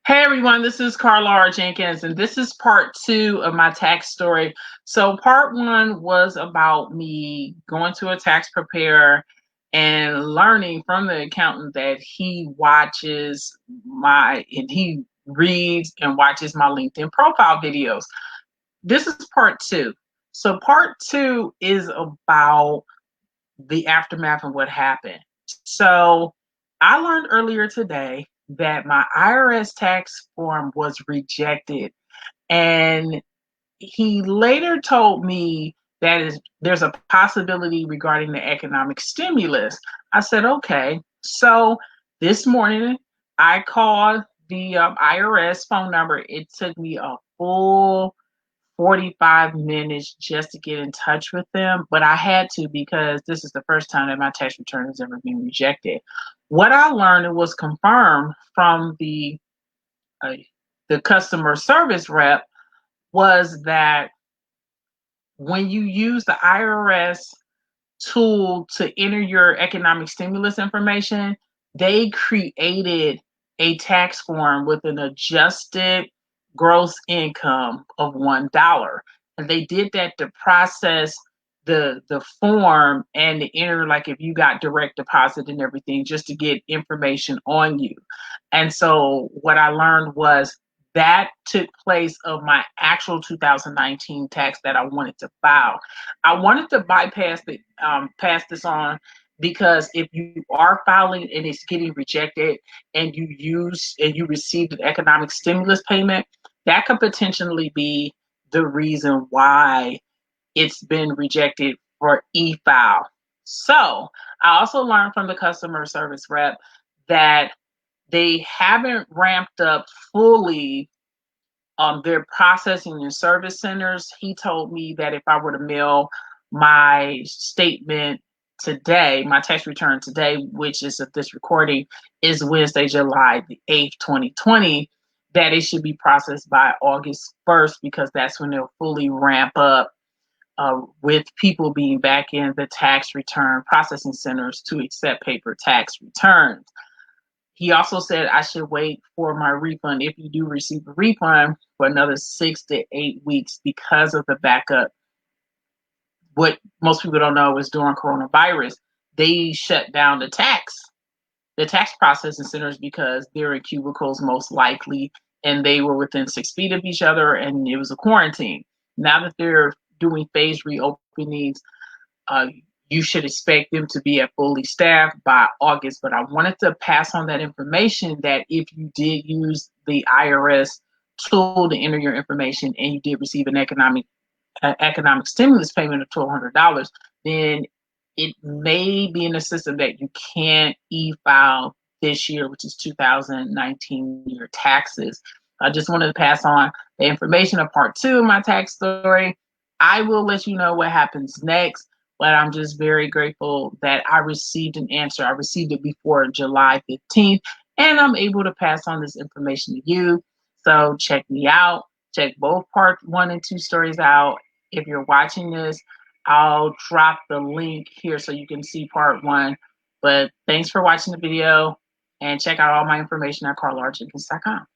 Hey everyone, this is Carla R. Jenkins, and this is part two of my tax story. So, part one was about me going to a tax preparer and learning from the accountant that he reads and watches my LinkedIn profile videos. This is part two. So, part two is about the aftermath of what happened. So I learned earlier today that my IRS tax form was rejected. And he later told me there's a possibility regarding the economic stimulus. I said, okay. So this morning I called the IRS phone number. It took me a full 45 minutes just to get in touch with them, but I had to because this is the first time that my tax return has ever been rejected. What I learned and was confirmed from uh, the customer service rep was that when you use the IRS tool to enter your economic stimulus information, they created a tax form with an adjusted gross income of $1. And they did that to process the form and to enter, like, if you got direct deposit and everything, just to get information on you. And so what I learned was that took place of my actual 2019 tax that I wanted to file. I wanted to bypass the pass this on because if you are filing and it's getting rejected and you received an economic stimulus payment, that could potentially be the reason why it's been rejected for e-file. So I also learned from the customer service rep that they haven't ramped up fully their processing and service centers. He told me that if I were to mail my statement today, my tax return today, which is of this recording, is Wednesday, July the 8th, 2020, that it should be processed by August 1st because that's when they'll fully ramp up with people being back in the tax return processing centers to accept paper tax returns. He also said I should wait for my refund, if you do receive a refund, for another 6 to 8 weeks because of the backup. What most people don't know is during coronavirus, they shut down the tax processing centers because they're in cubicles most likely, and they were within 6 feet of each other, and it was a quarantine. Now that they're doing phased reopenings, uh, you should expect them to be at fully staffed by August. But I wanted to pass on that information that if you did use the IRS tool to enter your information and you did receive an economic stimulus payment of $1,200, then it may be in the system that you can't e-file this year, which is 2019 year taxes. I just wanted to pass on the information of part two of my tax story. I will let you know what happens next, but I'm just very grateful that I received an answer. I received it before July 15th, and I'm able to pass on this information to you. So check me out. Check both part one and two stories out. If you're watching this, I'll drop the link here so you can see part one. But thanks for watching the video, and check out all my information at carlarjenkins.com.